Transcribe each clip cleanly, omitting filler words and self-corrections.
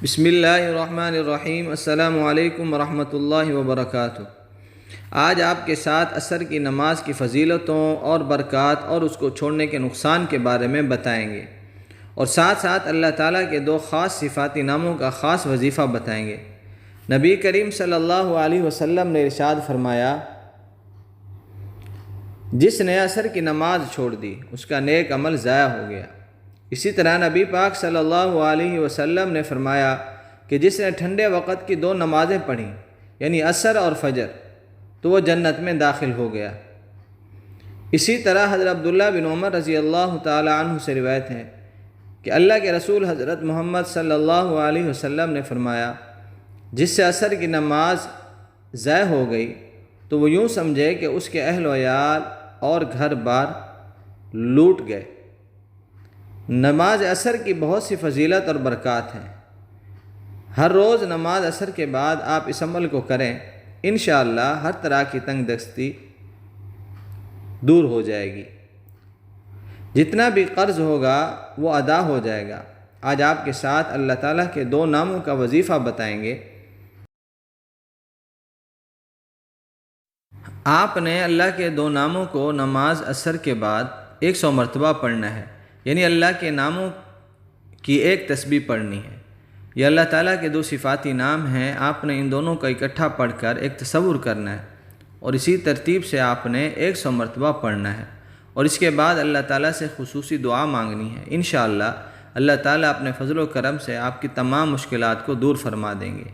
بسم اللہ الرحمن الرحیم۔ السلام علیکم ورحمۃ اللہ وبرکاتہ۔ آج آپ کے ساتھ عصر کی نماز کی فضیلتوں اور برکات اور اس کو چھوڑنے کے نقصان کے بارے میں بتائیں گے، اور ساتھ ساتھ اللہ تعالیٰ کے دو خاص صفاتی ناموں کا خاص وظیفہ بتائیں گے۔ نبی کریم صلی اللہ علیہ وسلم نے ارشاد فرمایا، جس نے عصر کی نماز چھوڑ دی اس کا نیک عمل ضائع ہو گیا۔ اسی طرح نبی پاک صلی اللہ علیہ وسلم نے فرمایا کہ جس نے ٹھنڈے وقت کی دو نمازیں پڑھیں یعنی عصر اور فجر تو وہ جنت میں داخل ہو گیا۔ اسی طرح حضرت عبداللہ بن عمر رضی اللہ تعالی عنہ سے روایت ہے کہ اللہ کے رسول حضرت محمد صلی اللہ علیہ وسلم نے فرمایا، جس سے عصر کی نماز ضائع ہو گئی تو وہ یوں سمجھے کہ اس کے اہل و عیال اور گھر بار لوٹ گئے۔ نماز عصر کی بہت سی فضیلت اور برکات ہیں۔ ہر روز نماز عصر کے بعد آپ اس عمل کو کریں، انشاءاللہ ہر طرح کی تنگ دستی دور ہو جائے گی، جتنا بھی قرض ہوگا وہ ادا ہو جائے گا۔ آج آپ کے ساتھ اللہ تعالیٰ کے دو ناموں کا وظیفہ بتائیں گے۔ آپ نے اللہ کے دو ناموں کو نماز عصر کے بعد 100 مرتبہ پڑھنا ہے، یعنی اللہ کے ناموں کی ایک تسبیح پڑھنی ہے۔ یہ اللہ تعالیٰ کے دو صفاتی نام ہیں، آپ نے ان دونوں کا اکٹھا پڑھ کر ایک تصور کرنا ہے، اور اسی ترتیب سے آپ نے 100 مرتبہ پڑھنا ہے، اور اس کے بعد اللہ تعالیٰ سے خصوصی دعا مانگنی ہے۔ انشاءاللہ اللہ تعالیٰ اپنے فضل و کرم سے آپ کی تمام مشکلات کو دور فرما دیں گے۔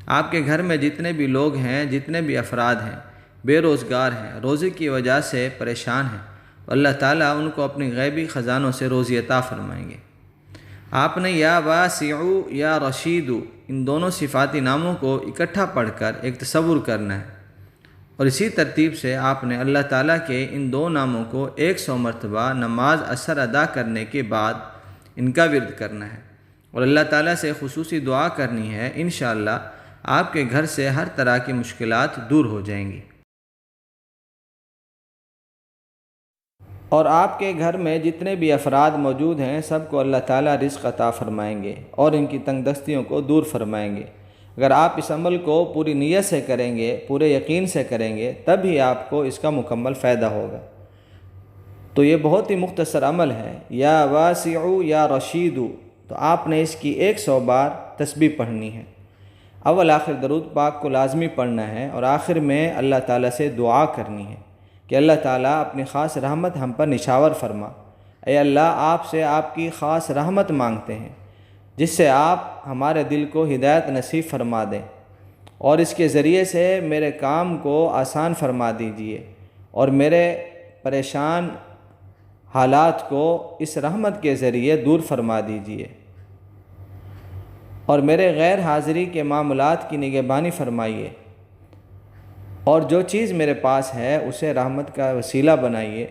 آپ کے گھر میں جتنے بھی لوگ ہیں، جتنے بھی افراد ہیں، بے روزگار ہیں، روزی کی وجہ سے پریشان ہیں، اللہ تعالیٰ ان کو اپنی غیبی خزانوں سے روزی عطا فرمائیں گے۔ آپ نے یا واسعو یا رشیدو ان دونوں صفاتی ناموں کو اکٹھا پڑھ کر ایک تصور کرنا ہے، اور اسی ترتیب سے آپ نے اللہ تعالیٰ کے ان دو ناموں کو 100 مرتبہ نماز عصر ادا کرنے کے بعد ان کا ورد کرنا ہے، اور اللہ تعالیٰ سے خصوصی دعا کرنی ہے۔ انشاءاللہ آپ کے گھر سے ہر طرح کی مشکلات دور ہو جائیں گی، اور آپ کے گھر میں جتنے بھی افراد موجود ہیں سب کو اللہ تعالیٰ رزق عطا فرمائیں گے اور ان کی تنگ دستیوں کو دور فرمائیں گے۔ اگر آپ اس عمل کو پوری نیت سے کریں گے، پورے یقین سے کریں گے، تب ہی آپ کو اس کا مکمل فائدہ ہوگا۔ تو یہ بہت ہی مختصر عمل ہے، یا واسعو یا رشیدو، تو آپ نے اس کی 100 بار تسبیح پڑھنی ہے۔ اول آخر درود پاک کو لازمی پڑھنا ہے، اور آخر میں اللہ تعالیٰ سے دعا کرنی ہے کہ اللہ تعالیٰ اپنی خاص رحمت ہم پر نچھاور فرما۔ اے اللہ، آپ سے آپ کی خاص رحمت مانگتے ہیں، جس سے آپ ہمارے دل کو ہدایت نصیب فرما دیں، اور اس کے ذریعے سے میرے کام کو آسان فرما دیجیے، اور میرے پریشان حالات کو اس رحمت کے ذریعے دور فرما دیجیے، اور میرے غیر حاضری کے معاملات کی نگہبانی فرمائیے، اور جو چیز میرے پاس ہے اسے رحمت کا وسیلہ بنائیے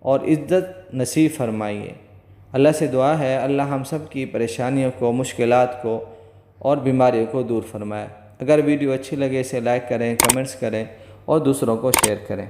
اور عزت نصیب فرمائیے۔ اللہ سے دعا ہے اللہ ہم سب کی پریشانیوں کو، مشکلات کو اور بیماریوں کو دور فرمائے۔ اگر ویڈیو اچھی لگے اسے لائک کریں، کمنٹس کریں اور دوسروں کو شیئر کریں۔